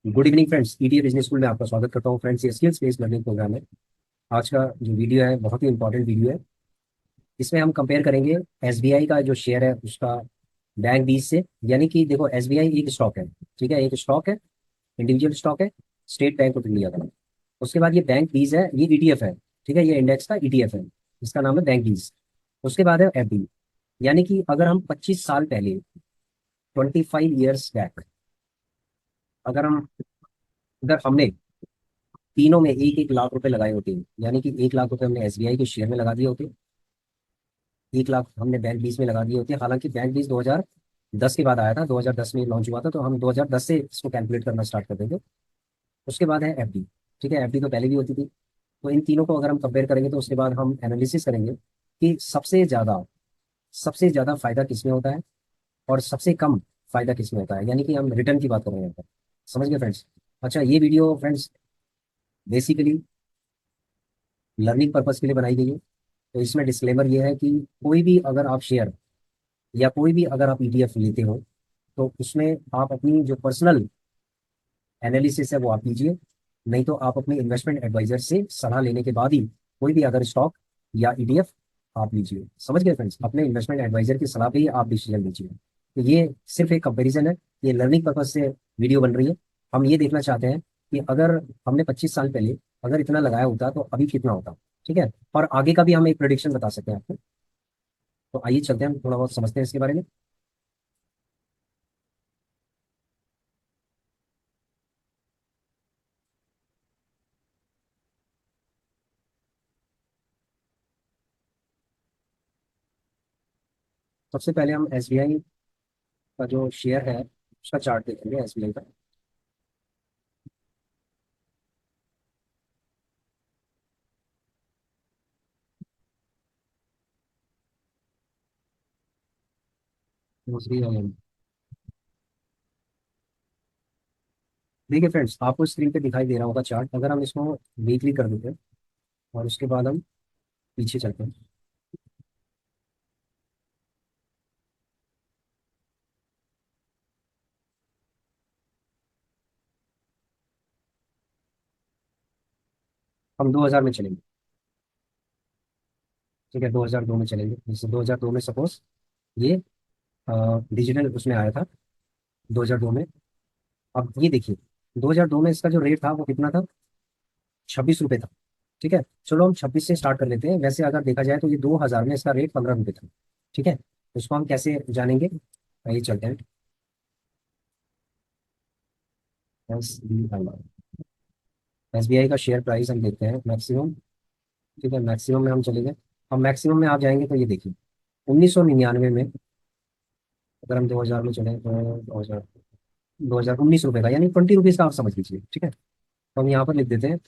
Good evening friends, ETA business school में आपका स्वागत करता हूँ फ्रेंड्स। ये स्किल्स बेस्ड लर्निंग प्रोग्राम है। आज का जो वीडियो है बहुत ही इंपॉर्टेंट वीडियो है। इसमें हम कंपेयर करेंगे एसबीआई का जो शेयर है उसका बैंक बीस से। यानी कि देखो, एसबीआई एक स्टॉक है, ठीक है, एक स्टॉक है, इंडिविजुअल स्टॉक है, स्टेट बैंक ऑफ इंडिया का। उसके बाद ये बैंक बीस है, ये ईटीएफ है, ठीक है, ये इंडेक्स का ईटीएफ है, इसका नाम है बैंक बीस। उसके बाद है एफडी। यानी कि अगर हम 25 साल पहले, 25 ईयर्स बैक, अगर हम अगर हमने तीनों में एक एक लाख रुपए लगाए होते हैं, यानी कि 1 लाख रुपए हमने एसबीआई के शेयर में लगा दिए होते, 1 लाख हमने बैंक बीस में लगा दिए होते। हालांकि बैंक बीस 2010 के बाद आया था, 2010 में लॉन्च हुआ था, तो हम 2010 से इसको कैलकुलेट करना स्टार्ट कर देंगे। उसके बाद है एफडी। ठीक है, एफडी तो पहले भी होती थी। तो इन तीनों को अगर हम कंपेयर करेंगे तो उसके बाद हम एनालिसिस करेंगे कि सबसे ज्यादा फायदा किसमें होता है और सबसे कम फायदा किसमें होता है। यानी कि हम रिटर्न की बात कर रहे हैं यहाँ पर। समझ गए फ्रेंड्स? अच्छा, ये video friends basically learning purpose के लिए बनाई गई है। तो इसमें डिस्क्लेमर ये है कि कोई भी अगर आप शेयर या कोई भी अगर आप ईटीएफ लेते हो तो उसमें आप अपनी जो पर्सनल एनालिसिस है वो आप कीजिए। नहीं तो आप अपने इन्वेस्टमेंट एडवाइजर से सलाह लेने के बाद ही कोई भी अगर स्टॉक या ईटीएफ आप लीजिए। समझ गए फ्रेंड्स? अपने इन्वेस्टमेंट एडवाइजर की सलाह पे ही आप डिसीजन लीजिए। तो ये सिर्फ एक कंपेरिजन है, ये लर्निंग पर्पज से वीडियो बन रही है। हम ये देखना चाहते हैं कि अगर हमने 25 साल पहले अगर इतना लगाया होता तो अभी कितना होता। ठीक है, और आगे का भी हम एक प्रोडिक्शन बता सकते हैं आपको। तो आइए चलते हैं, थोड़ा बहुत समझते हैं इसके बारे में। सबसे पहले हम एसबीआई का जो शेयर है उसका चार्ट देखेंगे, एसबीआई का। दूसरी वाली। देखिए फ्रेंड्स, आपको स्क्रीन पे दिखाई दे रहा होगा चार्ट। अगर हम इसको वीकली कर देते हैं और उसके बाद हम पीछे चलते हैं। हम 2000 में चलेंगे। ठीक है, 2002 में चलेंगे। जैसे 2002 में सपोज ये डिजिटल उसमें आया था, 2002 में। अब ये देखिए, 2002 में इसका जो रेट था वो कितना था? 26 रुपये था। ठीक है, चलो हम 26 से स्टार्ट कर लेते हैं। वैसे अगर देखा जाए तो ये 2000 में इसका रेट 15 रुपये था। ठीक है, तो इसको हम कैसे जानेंगे? आइए चलते हैं। एस बी आई का शेयर प्राइस हम देखते हैं मैक्सिमम। ठीक है, मैक्सिमम में हम चलेंगे। हम मैक्सिमम में आप जाएंगे तो ये देखिए, 1999 में अगर हम 2000 में चले तो 2019 रुपये का, यानी 20 रुपीज़ का आप समझ लीजिए। ठीक है, तो हम यहाँ पर लिख देते हैं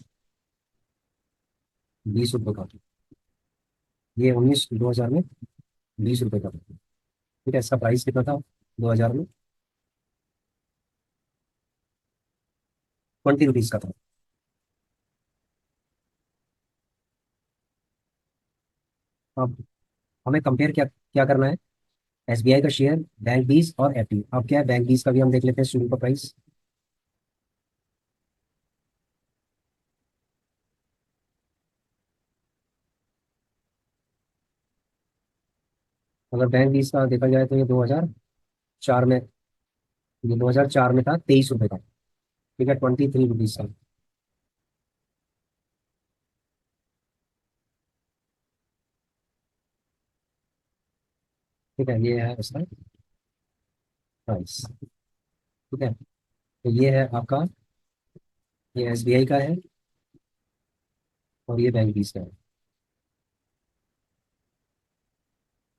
20 रुपये का। ये 2000 में 20 रुपये का। ठीक है, इसका प्राइस कितना था 2000 में? 20 रुपीज़ का था। अब हमें कंपेयर क्या क्या करना है? एसबीआई का शेयर, बैंक बीस और एफडी। अब क्या है, बैंक बीस का भी हम देख लेते हैं शुरू का प्राइस। अगर बैंक बीस का देखा जाए तो ये 2004 में, ये 2004 में था 23 रुपये का। ठीक है, 23 रुपीज़ का। ठीक है, ये है इसका प्राइस। ठीक है, तो ये है आपका, ये एसबीआई का है और ये बैंक बीस का है।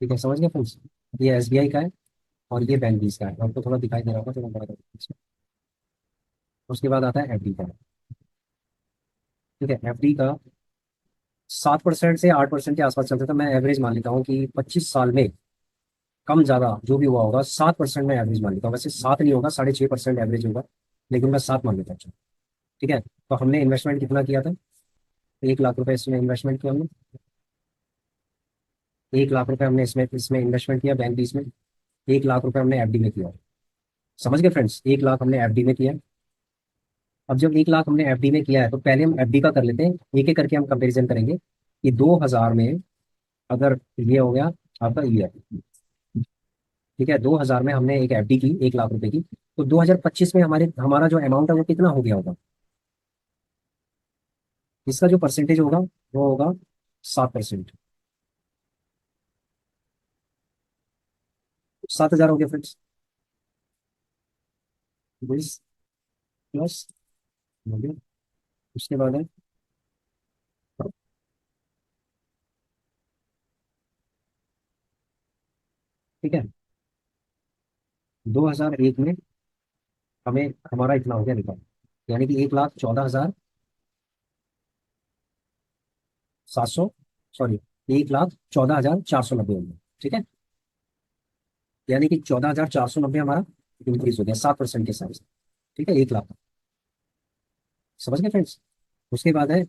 ठीक है, समझ गए फ्रेंड्स? ये एसबीआई का है और ये बैंक बीस का है। आपको थोड़ा दिखाई दे रहा होगा, थोड़ा बड़ा करके इसमें। उसके बाद आता है एफडी का। ठीक है, एफडी का 7% से 8% के आसपास चलता था। मैं एवरेज मान लेता हूँ कि 25 साल में कम ज्यादा जो भी हुआ होगा 7% में एवरेज मान लेता हूँ। वैसे 7 नहीं होगा, 6.5% एवरेज होगा, लेकिन मैं 7 मान लेता हूँ। ठीक है, तो हमने इन्वेस्टमेंट कितना किया था? 1 लाख रुपए इसमें इन्वेस्टमेंट किया हमने। 1 लाख रुपए हमने इसमें इसमें इन्वेस्टमेंट किया बैंक बीस में। 1 लाख रुपए हमने एफडी में किया। समझ गए फ्रेंड्स? 1 लाख हमने एफडी में किया अब जब 1 लाख हमने एफडी में किया है तो पहले हम एफडी का कर लेते हैं, एक एक करके हम कंपेरिजन करेंगे कि 2000 में, अगर ये हो गया आपका ईयर, ठीक है, 2000 में हमने एक एफडी की 1 लाख रुपए की, तो 2025 में हमारा जो अमाउंट है वो कितना हो गया होगा? इसका जो परसेंटेज होगा वो होगा 7%। 7,000 हो गया फ्रेंड्स। 20 प्लस हो गया। उसके बाद है, ठीक है, 2001 में हमें हमारा इतना हो गया निकाल, यानी कि 1,14,700, सॉरी, 1,14,490 हो गया, ठीक है। यानी कि 14,490 हमारा इंक्रीज हो गया 7% के साथ, ठीक है, 1 लाख। समझ गए फ्रेंड्स? उसके बाद है,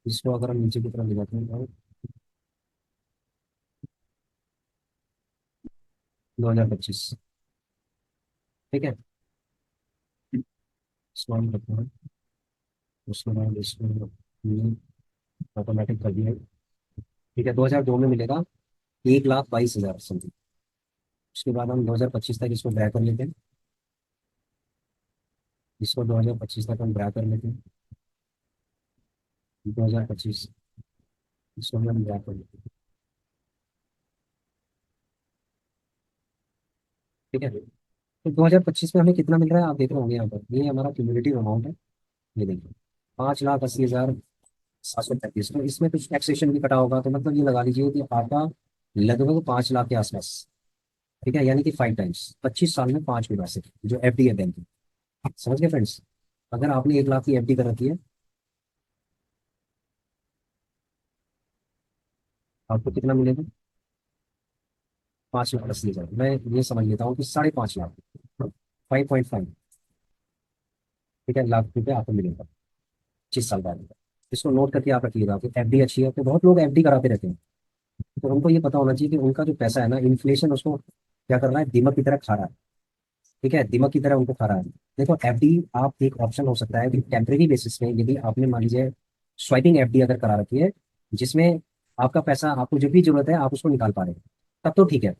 इसको अगर हम नीचे की तरफ ले जाते हैं तो 2025, ठीक है, इसको हम करते हैं। उसके बाद इसको ऑटोमेटिक कर दिया है। ठीक है, 2002 में मिलेगा 1,22,000 समथिंग। उसके बाद हम 2025 तक इसको ड्रा कर लेते हैं। इसको 2025 तक हम ड्रा कर लेते हैं। 2025, इसको हम ड्रा कर लेते हैं, ठीक है। तो 2025 में हमें कितना मिल रहा है आप देख रहे होंगे यहाँ पर, ये हमारा क्यूमुलेटिव अमाउंट है। ये देखिए, 5,80,735। तो इसमें कुछ टैक्सेशन भी कटा होगा, तो मतलब ये लगा लीजिए कि आपका लगभग 5 लाख के आसपास, ठीक है, यानी कि 5 टाइम्स 25 साल में 5 गुना से जो एफडी है बैंक की। समझ गए फ्रेंड्स? अगर आपने 1 लाख की एफडी कर रखी है, आपको कितना मिलेगा? 5,80,000। मैं ये समझ लेता हूँ कि 5.5 लाख, 5.5, ठीक है, लाख रुपये आपको मिलेगा 25 साल बाद। इसको नोट करके आप रखिएगा कि एफडी अच्छी है। तो बहुत लोग एफडी कराते रहते हैं, तो उनको ये पता होना चाहिए कि उनका जो पैसा है ना, इन्फ्लेशन उसको क्या कर रहा है, दीमक की तरह खा रहा है। ठीक है, दिमाग की तरह उनको खा रहा है। देखो, एफडी आप एक ऑप्शन हो सकता है कि टेम्परेरी बेसिस में, यदि आपने मान लीजिए स्वाइपिंग एफडी अगर करा रखी है, जिसमें आपका पैसा आपको जब भी जरूरत है आप उसको निकाल पा रहे हैं, तब तो ठीक है।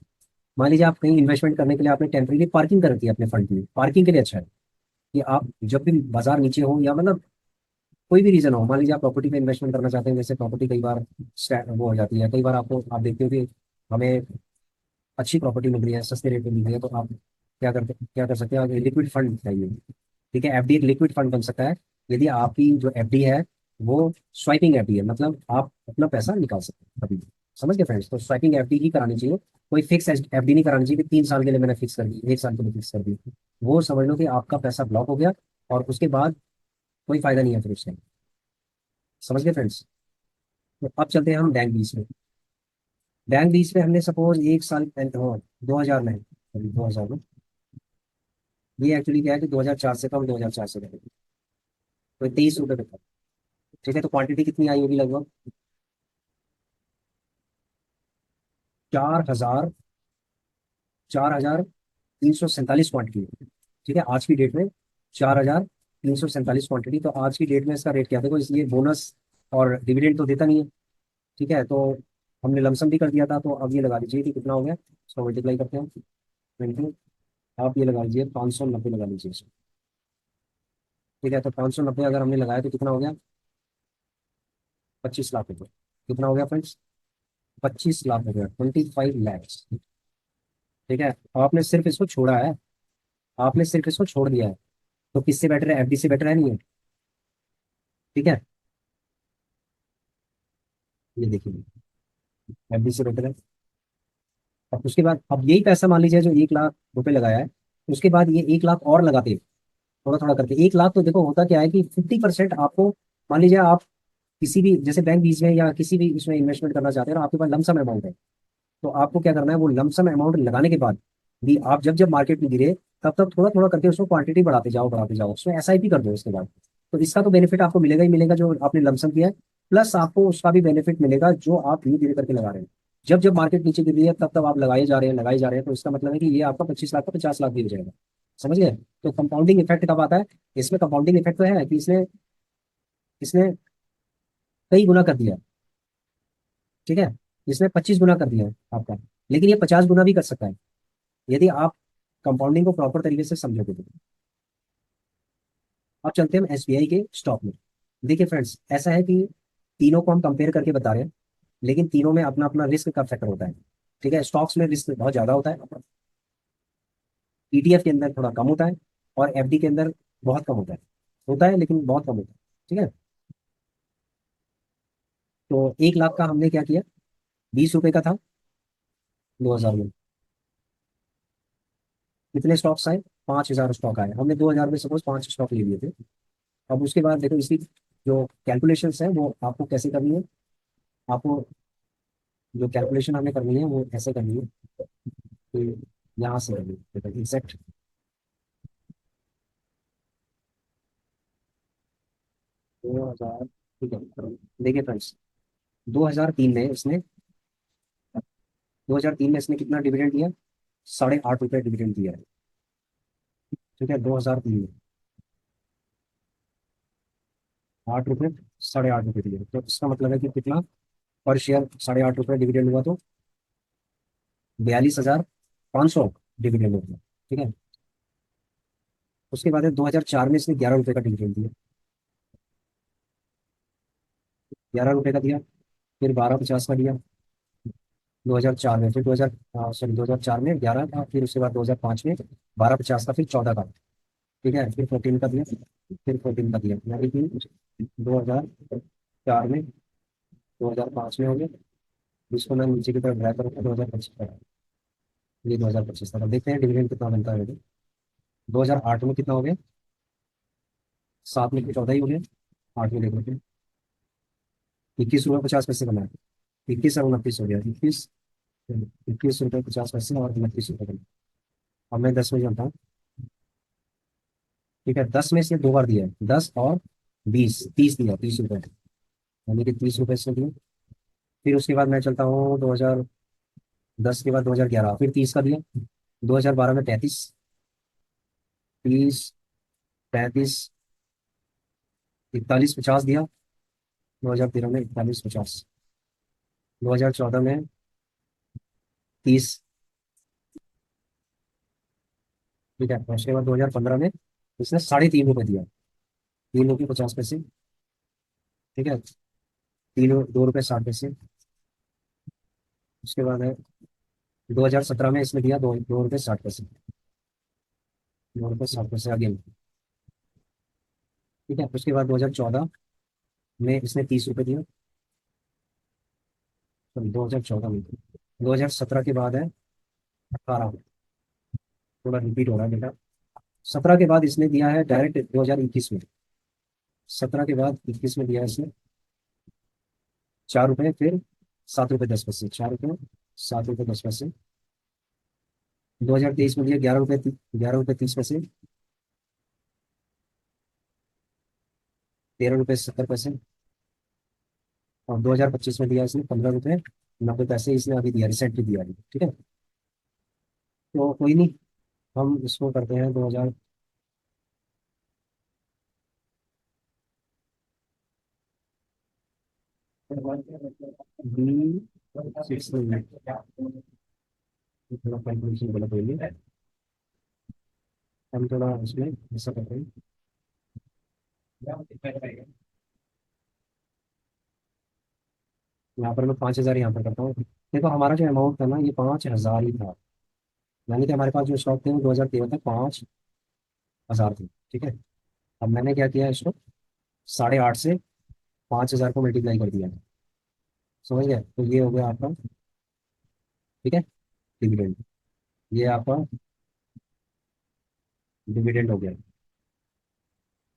मान लीजिए आप कहीं इन्वेस्टमेंट करने के लिए आपने टेम्परेरी पार्किंग कर रखी है अपने फंड की, पार्किंग के लिए अच्छा है कि आप जब भी बाजार नीचे हो या मतलब कोई भी रीजन हो, मान लीजिए आप प्रॉपर्टी पे इन्वेस्टमेंट करना चाहते हैं, जैसे प्रॉपर्टी कई बार वो हो जाती है, कई बार आपको आप देखते हो कि हमें अच्छी प्रॉपर्टी मिल रही है, सस्ते रेट में मिल रही है, तो आप क्या कर सकते हैं, लिक्विड फंड चाहिए। ठीक है, एफडी एक लिक्विड फंड बन सकता है यदि आपकी जो एफडी है वो स्वाइपिंग एफडी है, मतलब आप अपना पैसा निकाल सकते हैं कभी भी। समझ गए फ्रेंड्स? तो स्वाइपिंग एफडी ही करानी चाहिए, कोई फिक्स एफडी नहीं करानी चाहिए कि 3 साल के लिए मैंने फिक्स कर दी, 1 साल के लिए फिक्स कर दी। वो समझ लो कि आपका पैसा ब्लॉक हो गया और उसके बाद कोई फायदा नहीं है फिर उसका। समझ गए फ्रेंड्स? तो अब चलते हैं हम बैंक बीस में। बैंक बीस में हमने सपोज 1 साल पहले, हाँ, 2000 में, अभी 2000 में, ये एक्चुअली क्या है कि 2004 से कम, 2004 से कम, तो 23 रुपये पे था। ठीक है, तो क्वांटिटी कितनी आई होगी? लगभग 4,000, 4,347 क्वांटिटी। ठीक है, आज की डेट में 4,347 क्वांटिटी। तो आज की डेट में इसका रेट क्या, देखो इसलिए बोनस और डिविडेंड तो देता नहीं है। ठीक है, तो हमने लमसम भी कर दिया था, तो अब ये लगा लीजिए कि कितना हो गया, इसको मल्टीप्लाई करते हैं 20। आप ये लगा लीजिए 590 लगा लीजिए इसको। ठीक है, तो 590 अगर हमने लगाया तो कितना हो गया? 25 लाख रुपए। कितना हो गया फ्रेंड्स? 25 लाख हो गया, 25 लैक्स। ठीक है, आपने सिर्फ इसको छोड़ा है, आपने सिर्फ इसको छोड़ दिया है। तो किससे बेटर है? एफडी से बेटर है, नहीं है? ठीक है, ये देखिए, एफडी से बेटर है। अब उसके बाद, अब यही पैसा मान लीजिए जो 1 लाख रुपए लगाया है, उसके बाद ये 1 लाख और लगाते, थोड़ा थोड़ा करके 1 लाख। तो देखो होता क्या है कि 50% आपको, मान लीजिए आप किसी भी जैसे बैंक बीज में या किसी भी उसमें इन्वेस्टमेंट करना चाहते हैं और आपके पास लमसम अमाउंट है, तो आपको क्या करना है, वो लमसम अमाउंट लगाने के बाद भी आप जब जब मार्केट में गिरे तब तब थोड़ा थोड़ा करके उसको क्वांटिटी बढ़ाते जाओ, उसमें एसआईपी कर दो इसके बाद। तो इसका तो बेनिफिट आपको मिलेगा ही मिलेगा जो आपने लमसम किया है, प्लस आपको उसका भी बेनिफिट मिलेगा जो आप धीरे धीरे करके लगा रहे हैं। जब जब मार्केट नीचे गिर रही है तब तब आप लगाए जा रहे हैं, लगाए जा रहे हैं, तो इसका मतलब है कि ये आपका 25 लाख का 50 लाख भी हो जाएगा। समझ गए? तो कंपाउंडिंग इफेक्ट कब आता है? इसमें कंपाउंडिंग इफेक्ट तो है कि इसने इसने कई गुना कर दिया, ठीक है। इसने 25 गुना कर दिया है आपका, लेकिन ये 50 गुना भी कर सकता है यदि आप कंपाउंडिंग को प्रॉपर तरीके से समझोगे तो। अब चलते हैं हम एसबीआई के स्टॉक में। देखिए फ्रेंड्स, ऐसा है कि तीनों को हम कंपेयर करके बता रहे हैं, लेकिन तीनों में अपना अपना रिस्क का फैक्टर होता है, ठीक है। स्टॉक्स में रिस्क बहुत ज्यादा होता है, ईटीएफ के अंदर थोड़ा कम होता है, और एफडी के अंदर बहुत कम होता है लेकिन बहुत कम होता है, ठीक है। तो 1 लाख का हमने क्या किया, 20 रुपए का था 2000 में, कितने स्टॉक्स आए, 5000 स्टॉक आए, हमने 2000 में सपोज 5 स्टॉक ले लिए थे। अब उसके बाद देखो इसकी जो कैलकुलेशंस है वो आपको कैसे करनी है, आपको जो कैलकुलेशन हमें करनी है वो ऐसे करनी है कि यहाँ से करनी है, देखो एग्जैक्ट 2000, ठीक है। देखिए फ्रेंड्स, 2003 में इसने कितना डिविडेंड दिया, 8.5 रुपये डिविडेंड दिया है, ठीक है। 2003 में 8 रुपये, 8.5 रुपये दिए, तो इसका मतलब है कि कितना पर शेयर 8.5 रुपये डिविडेंड हुआ, तो 42,500 डिविडेंड हो गया, ठीक है। उसके बाद है 2004 में इसने 11 रुपये का डिविडेंड दिया, 11 रुपये का दिया, फिर 12.50 का दिया 2004 में, फिर 2000 सॉरी 2004 में 11 का, फिर उसके बाद 2005 में 12.50 का, फिर 14 का, ठीक है, फिर 14 का दिया, फिर 14 का दिया, यानी कि 2004 में, 2005 में हो गया। इसको मैं नीचे की तरफ ड्रैग करूँगा 2025 तक, ये 2025 तक। अब देखते हैं डिविडेंड कितना बनता है। 2008 में कितना हो गया, 7 में 14 ही हो गया, 8 में देख लेते हैं, 21 रुपये 50 पैसे बना है, 21 और 29 हो गया, 21 रुपये 50 पैसे और 29 रुपये बना। अब मैं 10 में जाता हूँ, ठीक है। 10 में से 2 बार दिया है, 10 और 20, 30 दिया, 30 रुपये, यानी कि 30 रुपये से दिया। फिर उसके बाद मैं चलता हूँ 2010 के बाद 2011, फिर 30 का दिया, 2012 में 35, 30, 35, 41, 50 दिया, 2013 में 41, 50, 2014 में 30, ठीक है। उसके बाद 2015 में इसने 3.5 रुपये दिया, 3 रुपये 50 पैसे, ठीक है, 2 रुपये 60 पैसे। उसके बाद है 2017 में इसने दिया 2 रुपये 60 पैसे, 2 रुपये 60 पैसे आगे, ठीक है। उसके बाद 2014 में इसने 30 रुपये दिया, सॉरी 2014 में, 2017 के बाद है 18, थोड़ा रिपीट हो रहा है बेटा। 17 के बाद इसने दिया है डायरेक्ट 2021 में, 17 के बाद 21 में दिया है इसने 4 रुपये, फिर 7 रुपये 10 पैसे, 4 रुपये 7 रुपये 10 पैसे। 2023 में दिया 11 रुपये 30 पैसे, 13 रुपये 70 पैसे। और 2025 में दिया इसने 15 रुपये 90 पैसे, इसने अभी दिया, रिसेंटली दिया अभी, ठीक है। तो कोई नहीं, हम इसको करते हैं 2000, सिक्स में थोड़ा कैलकुलेशन गलत होगी, हम थोड़ा इसमें ऐसा करते हैं। यहाँ पर मैं 5,000 यहाँ पर करता हूँ। देखो हमारा जो अमाउंट था ना, ये 5,000 ही था, यानी कि हमारे पास जो स्टॉक थे वो 2013 तक 5,000 थे, ठीक है। अब मैंने क्या किया, इसको 8.5 से 5,000 को मल्टीप्लाई कर दिया, समझ गए? तो ये हो गया आपका, ठीक है, डिविडेंड, ये आपका डिविडेंड हो गया,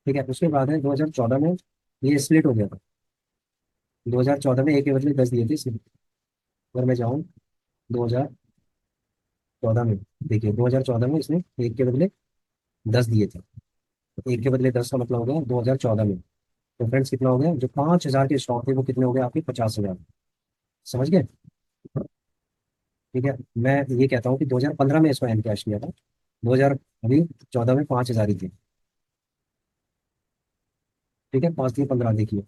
ठीक है। उसके बाद है 2014 में ये स्प्लिट हो गया था, 2014 में एक के बदले 10 दिए थे इसमें। अगर मैं जाऊँ 2014 में, देखिए 2014 में इसने एक के बदले 10 दिए थे, तो एक के बदले 10 का मतलब हो गया 2014 में। तो फ्रेंड्स कितना हो गया, जो 5,000 के स्टॉक थे वो कितने हो गए आपके, 50,000, समझ गए? ठीक है, मैं ये कहता हूँ कि 2015 में इसको एन कैश किया था, 2000 अभी 14 में 5,000 ही थे। ठीक है, 5 3 15 देखिए,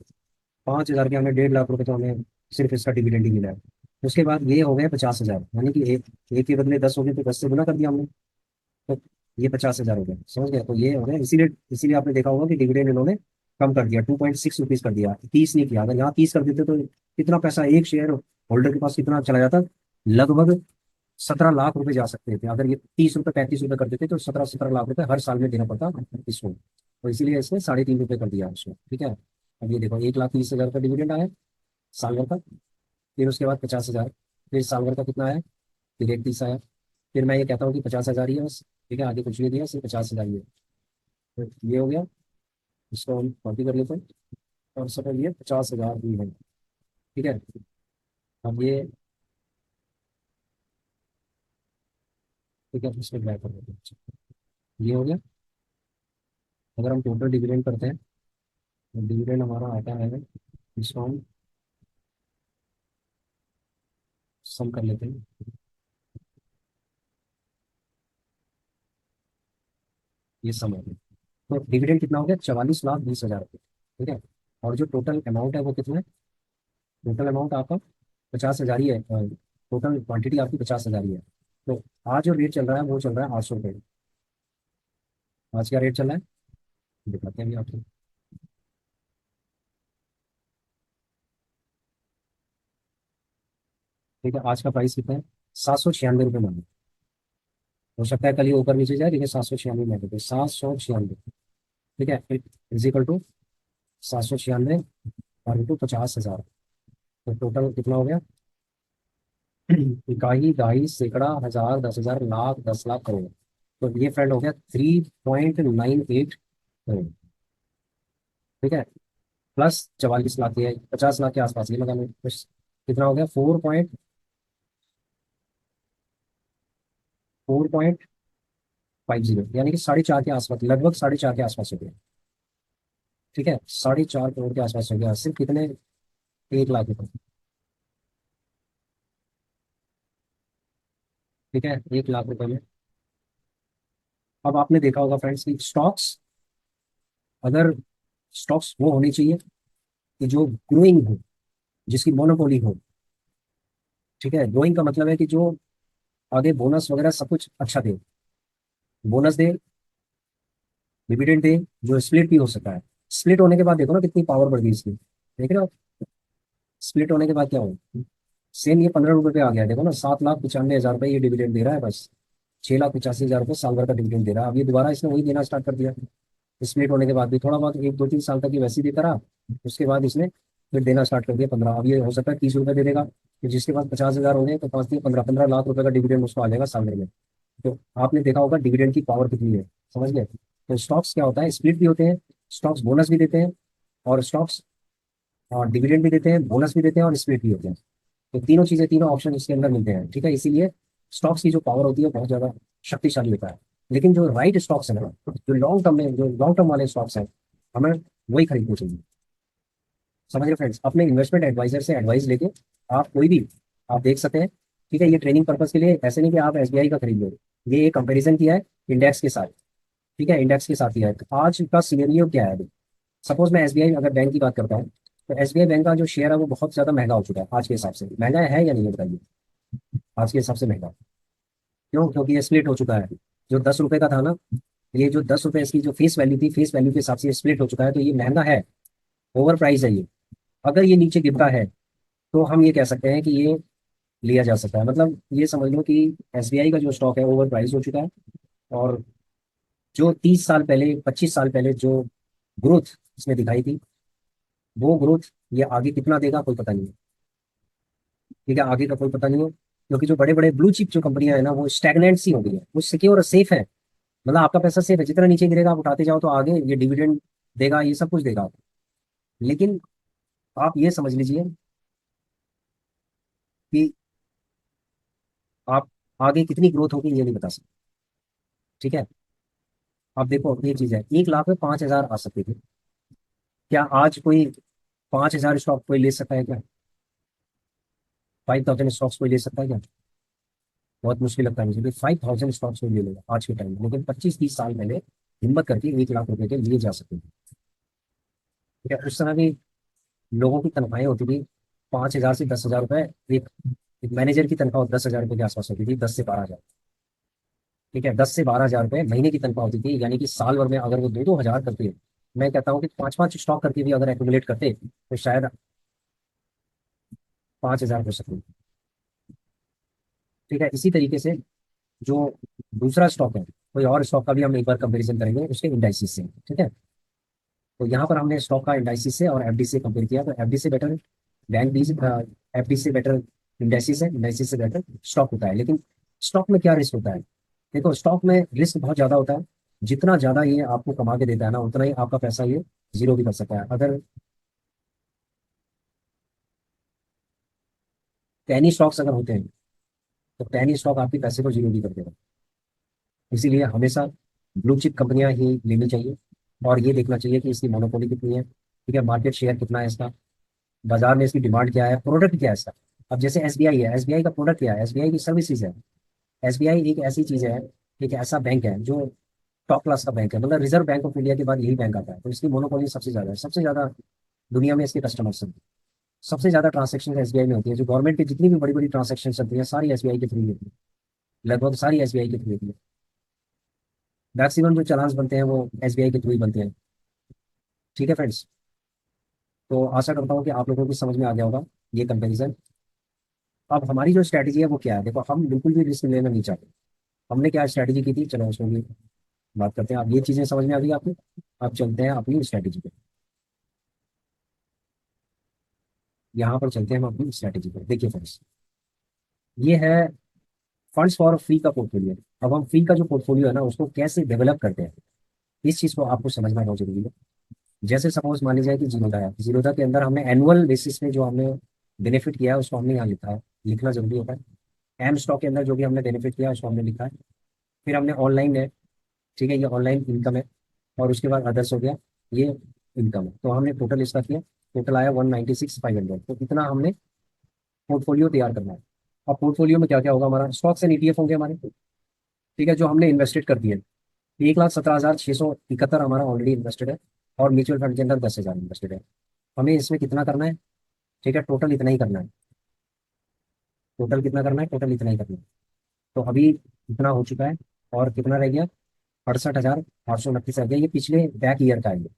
5,000 के हमें 1.5 लाख रुपए तो हमें सिर्फ इसका डिविडेंड ही मिला है। उसके बाद ये हो गया 50,000, यानी कि एक एक के बदले 10 हो गए तो 10 से गुना कर दिया हमने। तो ये 50,000 हो गया, समझ गए? तो ये हो गया, इसीलिए इसीलिए आपने देखा होगा कि डिविडेंड इन्होंने कम कर दिया, 2.6 रुपीज कर दिया, 30 नहीं किया। अगर यहाँ 30 कर देते तो कितना पैसा एक शेयर होल्डर के पास कितना चला जाता? लगभग 17 लाख रुपए जा सकते थे। अगर ये 30 रुपए 35 रुपए कर देते तो 17 17 लाख रुपए हर साल में देना पड़ता इसको। तो इसीलिए इसने 3.5 रुपए कर दिया उसको। ठीक है, अब ये देखो 1,30,000 का डिविडेंड आया साल भर का। फिर उसके बाद 50,000, फिर साल भर का कितना आया? फिर 31 आया। फिर मैं ये कहता हूँ कि 50,000 ही है बस। ठीक है, आगे कुछ नहीं दिया, सिर्फ 50,000 ही है। तो ये हो गया, इसको हम कॉपी कर लेते हैं और सब ये 50,000 भी है। ठीक है, अब ये, ठीक है, इसमें ड्राई कर देते हैं। ये हो गया। अगर हम टोटल डिविडेंड करते हैं तो डिविडेंड हमारा आता है, इसको हम सम कर लेते हैं। ये सम है। तो डिविडेंड कितना हो गया? 44,20,000 रुपये। ठीक है, और जो टोटल अमाउंट है वो कितना है? टोटल अमाउंट आपका 50,000 ही है, टोटल क्वांटिटी आपकी 50,000 ही है। तो आज जो रेट चल रहा है वो चल रहा है 800 रुपये। आज क्या रेट चल रहा है दिखाते हैं अभी आपको। ठीक है, आज का प्राइस कितना है? 796 रुपये मान। हो सकता है कल ही ऊपर नीचे जाए, लेकिन 796 मान लेते, 796। ठीक है, इजिकल टू 796 और इंटू 50,000। तो टोटल कितना हो गया? इकाई, दहाई, सैकड़ा, हजार, 10,000, लाख, 10 लाख, करोड़। तो ये फ्रेंड हो गया 3.98 करोड़। ठीक है, प्लस 44 लाख, ये 50 लाख के आसपास ये लगा लो बस। कितना हो गया? 4.50, यानी कि 4.5 के आसपास, लगभग 4.5 के आसपास हो गया। ठीक है, 4.5 करोड़ के आसपास हो गया, सिर्फ कितने? 1 लाख रुपए। ठीक है, 1 लाख रुपए में। अब आपने देखा होगा फ्रेंड्स कि स्टॉक्स, अगर स्टॉक्स वो होने चाहिए कि जो ग्रोइंग हो, जिसकी मोनोपोली हो। ठीक है, ग्रोइंग का मतलब है कि जो आगे बोनस वगैरह सब कुछ अच्छा दे, बोनस दे, डिविडेंड दे, जो स्प्लिट भी हो सकता है। स्प्लिट होने के बाद देखो ना कितनी पावर बढ़ गई इसकी, देख रहे हो? स्प्लिट होने के बाद क्या हो? सेम ये 15 रुपए पे आ गया, देखो ना, 7,95,000 रुपये ये डिविडेंड दे रहा है बस। 6,85,000 रुपये साल भर का डिविडेंड दे रहा है। अब ये दोबारा इसने वही देना स्टार्ट कर दिया। स्प्लिट होने के बाद भी थोड़ा बहुत 1 2 3 साल तक ये वैसे ही देता रहा। उसके बाद इसने फिर देना स्टार्ट कर दिया 15। अब ये हो सकता है 30 रुपये दे देगा, फिर जिसके पास 50,000 हो गए तो 5 3 15 15 लाख रुपए का डिविडेंड उसको आ जाएगा साल भर में। तो आपने देखा होगा डिविडेंड की पावर कितनी है, समझ गए? तो स्टॉक्स क्या होता है? स्प्लिट भी होते हैं, स्टॉक्स बोनस भी देते हैं, और स्टॉक्स डिविडेंड भी देते हैं, बोनस भी देते हैं, और स्प्लिट भी होते हैं। तो तीनों चीजें, तीनों ऑप्शन इसके अंदर मिलते हैं। ठीक है, इसीलिए स्टॉक्स की जो पावर होती है बहुत ज्यादा शक्तिशाली होता है। लेकिन जो राइट स्टॉक्स है ना, जो लॉन्ग टर्म में, जो लॉन्ग टर्म वाले स्टॉक्स हैं, हमें वही खरीदनी चाहिए। समझ रहे फ्रेंड्स? अपने इन्वेस्टमेंट एडवाइजर से एडवाइस लेके आप कोई भी, आप देख सकते हैं। ठीक है, ये ट्रेनिंग पर्पज के लिए, ऐसे नहीं कि आप एसबीआई का खरीद लो। ये एक कंपैरिजन किया है इंडेक्स के साथ। ठीक है, इंडेक्स के साथ किया है। तो आज का सिनेरियो क्या है अभी? सपोज मैं एसबीआई अगर बैंक की बात करता हूँ, तो एसबीआई बैंक का जो शेयर है वो बहुत ज्यादा महंगा हो चुका है आज के हिसाब से। महंगा है या नहीं है बताइए? आज के हिसाब से महंगा। क्यों? क्योंकि ये स्प्लिट हो चुका है। जो 10 रुपए का था ना, ये जो 10 रुपए इसकी जो फेस वैल्यू थी, फेस वैल्यू के हिसाब से ये स्प्लिट हो चुका है, तो ये महंगा है, ओवर प्राइस है ये। अगर ये नीचे गिरता है तो हम ये कह सकते हैं कि ये लिया जा सकता है। मतलब ये समझ लो कि एसबीआई का जो स्टॉक है ओवर प्राइस हो चुका है। और जो 30 साल पहले, 25 साल पहले जो ग्रोथ इसने दिखाई थी, वो ग्रोथ ये आगे कितना देगा कोई पता नहीं है। ठीक है, आगे का कोई पता नहीं है, क्योंकि जो बड़े बड़े ब्लू चिप जो कंपनियां है ना, वो स्टैग्नेंट सी हो गई है, वो सिक्योर और सेफ है। मतलब आपका पैसा सेफ है, जितना नीचे गिरेगा आप उठाते जाओ तो आगे ये डिविडेंड देगा, ये सब कुछ देगा। लेकिन आप ये समझ लीजिए कि आप आगे कितनी ग्रोथ होगी ये नहीं बता सकते। ठीक है, आप देखो ये चीज है, 1 लाख में 5,000 आ सकते थे। क्या आज कोई 5,000 स्टॉक कोई ले सकता है क्या? 5,000 स्टॉक्स कोई ले सकता है क्या? बहुत मुश्किल लगता है मुझे कि 5,000 स्टॉक्स में ले लेगा आज के टाइम में, लेकिन 25-30 साल पहले हिम्मत करके 1 लाख रुपए के लिए जा सकते थे। ठीक है, उस समय भी लोगों की तनख्वाहें होती थी 5,000 से 10,000 रुपए। एक एक मैनेजर की तनख्वाह 10,000 रुपए के आसपास होती थी, 10 से 12 हजार। ठीक है, 10 से 12 हजार रुपए महीने की तनख्वाह होती थी, यानी कि साल भर में अगर वो 2-2 हजार करते हैं, मैं कहता हूँ कि 5-5 स्टॉक करके भी अगर एक्यूमुलेट करते तो शायद 5,000 हो सकते। ठीक है, इसी तरीके से जो दूसरा स्टॉक है, कोई और स्टॉक का भी हम एक बार कंपैरिजन करेंगे उसके इंडाइसिस से। ठीक है, तो यहाँ पर हमने स्टॉक का इंडाइसिस से और एफडी से कंपेयर किया, तो एफडी से बेटर बैंक डी, एफडी से बेटर इंडाइसिस है, इंडाइसिस से बेटर स्टॉक होता है। लेकिन स्टॉक में क्या रिस्क होता है? देखो, स्टॉक में रिस्क बहुत ज्यादा होता है। जितना ज्यादा ये आपको कमा के देता है ना, उतना ही आपका पैसा ये जीरो भी कर सकता है। अगर पेनी स्टॉक्स अगर होते हैं, तो पेनी स्टॉक आपके पैसे को जीरो भी कर देगा। इसीलिए हमेशा ब्लू चिप कंपनियां ही लेनी चाहिए, और ये देखना चाहिए कि इसकी मोनोपोली कितनी है। ठीक है, मार्केट शेयर कितना है इसका, बाजार में इसकी डिमांड क्या है, प्रोडक्ट क्या है इसका। अब जैसे एसबीआई है, एसबीआई का प्रोडक्ट क्या है? एसबीआई की सर्विसेज है। एसबीआई एक ऐसी चीज है, एक ऐसा बैंक है जो टॉप क्लास का बैंक है, मतलब रिजर्व बैंक ऑफ इंडिया के बाद यही बैंक आता है, तो इसकी मोनोपोली सबसे ज्यादा है, सबसे ज्यादा दुनिया में इसके कस्टमर्स हैं। सबसे ज्यादा ट्रांजेक्शन एसबीआई में होती है, जो गवर्नमेंट की जितनी भी बड़ी बड़ी ट्रांजेक्शन चलती है सारी एसबीआई के थ्रू होती है, लगभग सारी एसबीआई के थ्रू होती है। मैक्सिमम जो चालान बनते हैं वो एसबीआई के थ्रू ही बनते हैं। ठीक है फ्रेंड्स, तो आशा करता हूँ कि आप लोगों को समझ में आ गया होगा ये कंपैरिजन। अब हमारी जो स्ट्रैटेजी है वो क्या है? देखो, हम बिल्कुल भी रिस्क लेना नहीं चाहते। हमने क्या स्ट्रैटेजी की थी, चलो उसमें भी बात करते हैं। अब ये चीजें समझ में आ गई आपको, अब चलते हैं अपनी स्ट्रैटेजी पे। यहाँ पर चलते हैं हम अपनी स्ट्रैटेजी पे। देखिए फ्रेंड्स, ये है फंड्स फॉर फ्री का पोर्टफोलियो। अब हम फ्री का जो पोर्टफोलियो है ना, उसको कैसे डेवलप करते हैं, इस चीज को आपको समझना बहुत जरूरी है। जैसे सपोज मान लीजिए कि जीरोधा है, जीरोधा के अंदर हमने एनुअल बेसिस पे जो हमने बेनिफिट किया है उसको हमने यहाँ लिखा है, लिखना जरूरी होता है। एम स्टॉक के अंदर जो भी हमने बेनिफिट किया है उसको हमने लिखा है। फिर हमने ऑनलाइन है, ठीक है, ये ऑनलाइन इनकम है। और उसके बाद अदर्स हो गया, ये इनकम है। तो हमने टोटल इसका किया, टोटल आया 196,500। तो इतना हमने पोर्टफोलियो तैयार करना है। अब पोर्टफोलियो में क्या क्या होगा? हमारा स्टॉक्स एंड ईटीएफ होंगे हमारे, ठीक है, जो हमने इन्वेस्टेड कर दिए। 1,17,671 हमारा ऑलरेडी इन्वेस्टेड है, और म्यूचुअल फंड के अंदर 10,000 इन्वेस्टेड है। हमें इसमें कितना करना है? ठीक है, टोटल इतना ही करना है। टोटल कितना करना है? टोटल इतना ही करना है। तो अभी इतना हो चुका है, और कितना रह गया? 68,829 रह गया। ये पिछले बैक ईयर का है ये,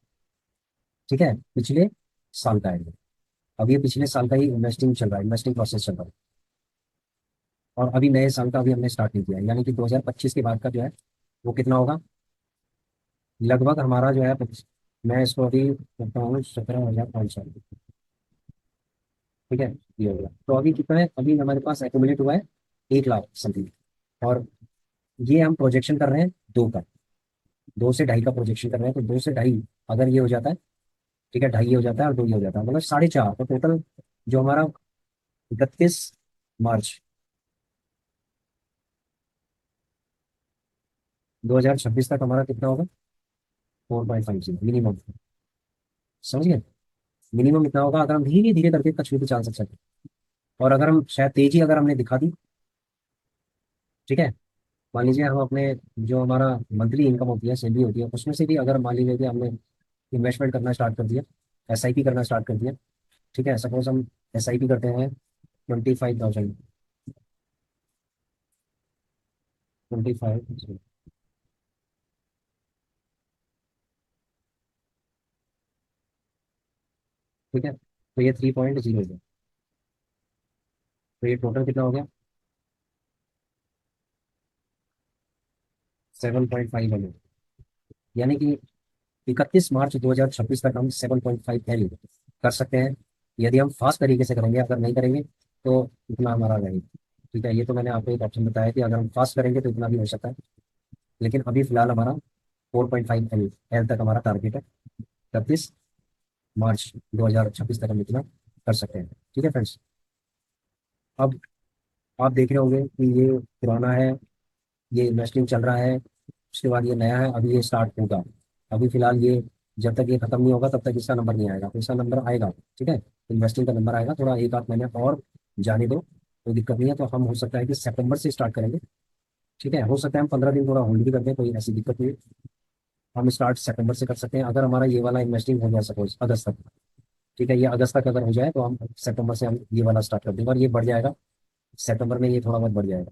ठीक है, पिछले साल का है ये। अब ये पिछले साल का ही इन्वेस्टिंग चल रहा है, इन्वेस्टिंग प्रोसेस चल रहा है। और अभी नए साल का अभी हमने स्टार्ट नहीं किया है, यानी कि 2025 के बाद का जो है वो कितना होगा? लगभग हमारा जो है मैं इसको अभी करता हूँ 17,500। ठीक है, ये हो गया। तो अभी कितना है? अभी हमारे पास एक्यूमुलेट हुआ है 1 लाख समथिंग। और ये हम प्रोजेक्शन कर रहे हैं 2 का, 2 से 2.5 का प्रोजेक्शन कर रहे हैं। तो 2 से 2.5 अगर ये हो जाता है, ठीक है, ढाई ये हो जाता है और 2 ये हो जाता है, मतलब 4.5। तो टोटल जो हमारा 31 मार्च 2026 तक हमारा कितना होगा? 4.50 मिनिमम। समझ गए? मिनिमम इतना होगा अगर हम धीरे धीरे करके कछुए पे चाल सकते हैं। और अगर हम शायद तेजी अगर हमने दिखा दी, ठीक है, मान लीजिए हम अपने जो हमारा मंथली इनकम होती है, सैलरी होती है, उसमें से भी अगर मान लीजिए कि हमने इन्वेस्टमेंट करना स्टार्ट कर दिया, एसआईपी करना स्टार्ट कर दिया। ठीक है, सपोज हम एसआईपी करते हैं 25,000, 25। ठीक है, तो ये 3.0 है। तो ये टोटल कितना हो गया? 7.5 है। यानी कि 31 मार्च 2026 तक हम 7.5 कर सकते हैं, यदि हम फास्ट तरीके से करेंगे। अगर नहीं करेंगे तो इतना हमारा रहेगा। ठीक है, ये तो मैंने आपको एक ऑप्शन बताया कि अगर हम फास्ट करेंगे तो इतना भी हो सकता है। लेकिन अभी फिलहाल हमारा 4.5 एल तक हमारा टारगेट है। 31 मार्च 2026 तक हम इतना कर सकते हैं। ठीक है फ्रेंड्स, अब आप देख रहे होंगे कि ये पुराना है, ये इन्वेस्टिंग चल रहा है, उसके बाद ये नया है, अभी ये स्टार्ट होगा। अभी फिलहाल ये जब तक ये खत्म नहीं होगा तब तक इसका नंबर नहीं आएगा, तो इसका नंबर आएगा। ठीक है, इन्वेस्टिंग का नंबर आएगा, थोड़ा 1 आध महीने और जाने दो। कोई दिक्कत नहीं है। तो हम हो सकता है कि सितंबर से स्टार्ट करेंगे। ठीक है, हो सकता है हम 15 दिन थोड़ा होल्ड भी कर दें, कोई ऐसी दिक्कत नहीं है। हम स्टार्ट सितंबर से कर सकते हैं अगर हमारा ये वाला इन्वेस्टिंग हो जाए सपोज अगस्त तक। ठीक है, ये अगस्त तक अगर हो जाए तो हम सितंबर से हम ये वाला स्टार्ट कर देंगे और ये बढ़ जाएगा। सितंबर में ये थोड़ा बहुत बढ़ जाएगा।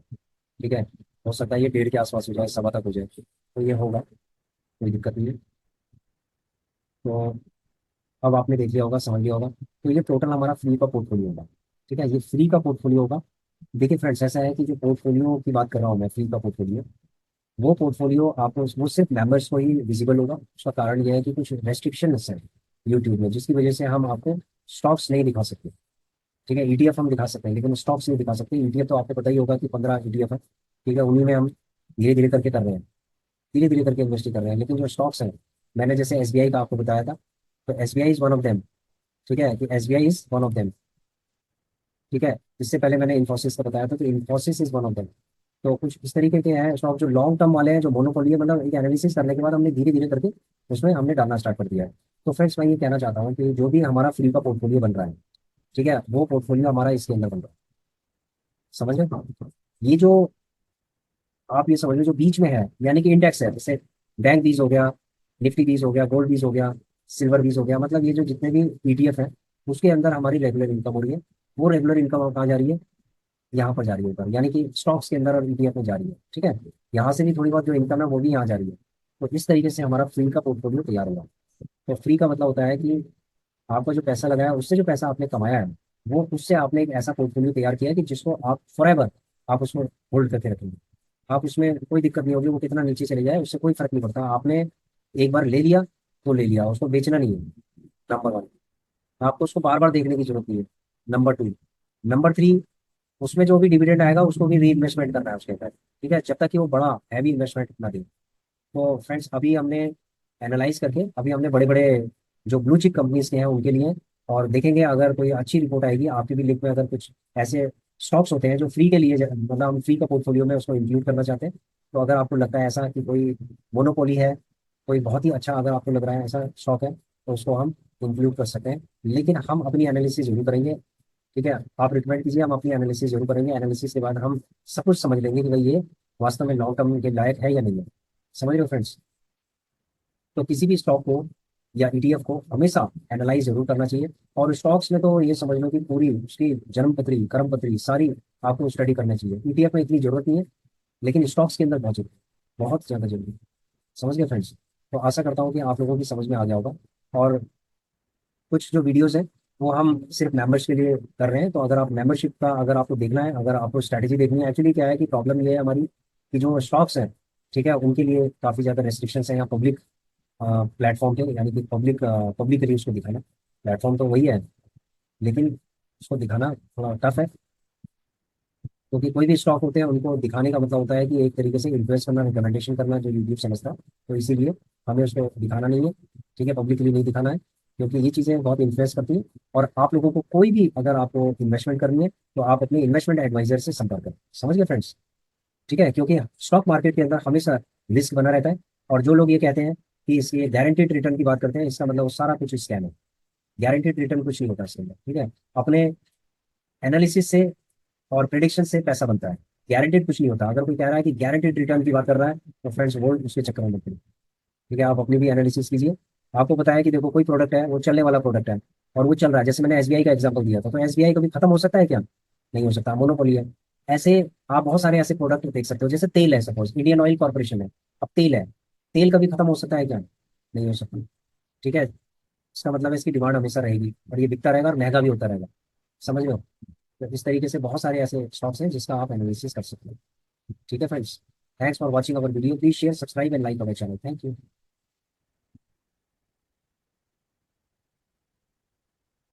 ठीक है, हो सकता है ये 1.5 के आसपास हो जाए, सवा तक हो जाए, तो ये होगा, कोई दिक्कत नहीं है। तो अब आपने देख लिया होगा, समझ लिया होगा, तो ये टोटल हमारा फ्री का पोर्टफोलियो होगा। ठीक है, ये फ्री का पोर्टफोलियो होगा। देखिए फ्रेंड्स, ऐसा है कि जो पोर्टफोलियो की बात कर रहा हूँ मैं, फ्री का पोर्टफोलियो, वो पोर्टफोलियो आपको वो सिर्फ मेंबर्स को ही विजिबल होगा। उसका कारण यह है कि कुछ रेस्ट्रिक्शन है यूट्यूब में, जिसकी वजह से हम आपको स्टॉक्स नहीं दिखा सकते। ठीक है, ईटीएफ हम दिखा सकते हैं लेकिन स्टॉक्स नहीं दिखा सकते। ईटीएफ तो आपको पता ही होगा कि 15 ईटीएफ है। ठीक है, उन्हीं में हम धीरे धीरे करके कर रहे हैं, धीरे धीरे करके इन्वेस्ट कर रहे हैं। लेकिन जो स्टॉक्स हैं, मैंने जैसे एसबीआई का आपको बताया था, तो SBI is one of them. ठीक है, कि SBI is one of them. ठीक है, इससे पहले मैंने इन्फोसिस का बताया था, तो Infosys is one of them. तो कुछ इस तरीके के हैं स्टॉक जो लॉन्ग टर्म वाले हैं, जो मोनोपोली है, मतलब एक एनालिसिस करने के बाद हमने धीरे धीरे करके उसमें हमने डालना स्टार्ट कर दिया है। तो फ्रेंड्स, मैं ये कहना चाहता हूँ कि जो भी हमारा फ्री का पोर्टफोलियो बन रहा है, ठीक है, वो पोर्टफोलियो हमारा इसके अंदर बन रहा है। समझ रहे? ये जो आप ये समझ लो जो बीच में है, यानी कि इंडेक्स है, जैसे बैंक बीज हो गया, निफ्टी बीज हो गया, गोल्ड बीज हो गया, सिल्वर बीज हो गया, मतलब ये जो जितने भी ईटीएफ है, उसके अंदर हमारी रेगुलर इनकम हो रही है। वो रेगुलर इनकम कहाँ जा रही है? यहाँ पर जा रही है ऊपर, यानी कि स्टॉक्स के अंदर और ईटीएफ में जा रही है। ठीक है, यहाँ से भी थोड़ी बहुत जो इनकम है वो भी यहाँ जा रही है। तो इस तरीके से हमारा फ्री का पोर्टफोलियो तैयार होगा। तो फ्री का मतलब होता है कि आपका जो पैसा लगाया है, उससे जो पैसा आपने कमाया है, वो उससे आपने एक ऐसा पोर्टफोलियो तैयार किया है कि जिसको आप फॉरएवर आप उसमें होल्ड करके रखेंगे। आप उसमें कोई दिक्कत नहीं होगी, वो कितना नीचे चले जाए उससे कोई फर्क नहीं पड़ता। आपने एक बार ले लिया तो ले लिया, उसको बेचना नहीं है। नंबर वन, आपको उसको बार बार देखने की जरूरत नहीं है। नंबर टू, नंबर थ्री, उसमें जो भी डिविडेंड आएगा उसको भी री इन्वेस्टमेंट करना है उसके अंदर। ठीक है, जब तक कि वो बड़ा हैवी इन्वेस्टमेंट ना दे। तो फ्रेंड्स, अभी हमने एनालाइज करके, अभी हमने बड़े बड़े जो ब्लू चिप कंपनीज के हैं उनके लिए, और देखेंगे अगर कोई अच्छी रिपोर्ट आएगी आपकी भी लिंक में, अगर कुछ ऐसे स्टॉक्स होते हैं जो फ्री के लिए, मतलब हम फ्री का पोर्टफोलियो में उसको इंक्लूड करना चाहते हैं, तो अगर आपको लगता है ऐसा कि कोई मोनोपोली है, कोई बहुत ही अच्छा अगर आपको लग रहा है ऐसा स्टॉक है, तो उसको हम इंक्लूड कर सकते हैं। लेकिन हम अपनी एनालिसिस जरूर करेंगे। ठीक है, आप रिकमेंड कीजिए, हम अपनी एनालिसिस जरूर करेंगे। एनालिसिस के बाद हम सब कुछ समझ लेंगे कि भाई ये वास्तव में लॉन्ग टर्म के लायक है या नहीं है। समझ रहे हो फ्रेंड्स? तो किसी भी स्टॉक को या ईटीएफ को हमेशा एनालाइज जरूर करना चाहिए। और स्टॉक्स में तो ये समझ लो कि पूरी उसकी जन्म पत्री कर्म पत्री सारी आपको स्टडी करनी चाहिए। ईटीएफ में इतनी जरूरत नहीं है, लेकिन स्टॉक्स के अंदर बहुत जरूरी, बहुत ज्यादा जरूरी। समझ गए फ्रेंड्स? तो आशा करता हूँ कि आप लोगों की समझ में आ गया होगा। और कुछ जो वीडियोस हैं वो हम सिर्फ मेंबर्स के लिए कर रहे हैं। तो अगर आप मेंबरशिप का अगर आपको देखना है, अगर आपको स्ट्रैटेजी देखनी है, एक्चुअली क्या है कि प्रॉब्लम ये है हमारी कि जो स्टॉक्स हैं, ठीक है, उनके लिए काफ़ी ज़्यादा रेस्ट्रिक्शंस हैं यहाँ पब्लिक प्लेटफॉर्म के, यानी कि पब्लिकली उसको दिखाना। प्लेटफॉर्म तो वही है, लेकिन उसको दिखाना थोड़ा टफ है। क्योंकि कोई भी स्टॉक होते हैं उनको दिखाने का मतलब होता है कि एक तरीके से इन्फ्लुएंस करना, रिकमेंडेशन करना, जो यूट्यूब समझता है। तो इसीलिए हमें उसको दिखाना नहीं है। ठीक है, पब्लिकली नहीं दिखाना है, क्योंकि ये चीज़ें बहुत इन्फ्लुएंस करती हैं। और आप लोगों को कोई भी अगर आपको इन्वेस्टमेंट करनी है, तो आप अपने इन्वेस्टमेंट एडवाइजर से संपर्क करें। समझ गए फ्रेंड्स? ठीक है, क्योंकि स्टॉक मार्केट के अंदर हमेशा रिस्क बना रहता है। और जो लोग ये कहते हैं कि इसके गारंटेड रिटर्न की बात करते हैं, इसका मतलब वो सारा कुछ स्कैम है। गारंटेड रिटर्न कुछ नहीं होता इसके अंदर। ठीक है, अपने एनालिसिस से और प्रिडिक्शन से पैसा बनता है, गारंटेड कुछ नहीं होता। अगर कोई कह रहा है कि गारंटेड रिटर्न की बात कर रहा है, तो फ्रेंड्स वो उसके चक्कर में मत पड़िए। ठीक है, आप अपनी भी एनालिसिस कीजिए। आपको पता है कि देखो कोई प्रोडक्ट है, वो चलने वाला प्रोडक्ट है और वो चल रहा है, जैसे मैंने एसबीआई का एग्जांपल दिया था, तो एसबीआई कभी खत्म हो सकता है क्या? नहीं हो सकता, मोनोपोली है। ऐसे आप बहुत सारे ऐसे प्रोडक्ट देख सकते हो, जैसे तेल है, सपोज इंडियन ऑयल कॉर्पोरेशन है, अब तेल है, तेल कभी खत्म हो सकता है क्या? नहीं हो सकता। ठीक है, इसका मतलब है इसकी डिमांड हमेशा रहेगी और ये बिकता रहेगा और महंगा भी होता रहेगा। समझ लो। तो इस तरीके से बहुत सारे ऐसे स्टॉक्स हैं जिसका आप एनालिसिस कर सकते हो। ठीक है friends, thanks for watching our video, please share, subscribe and like our channel. Thank you.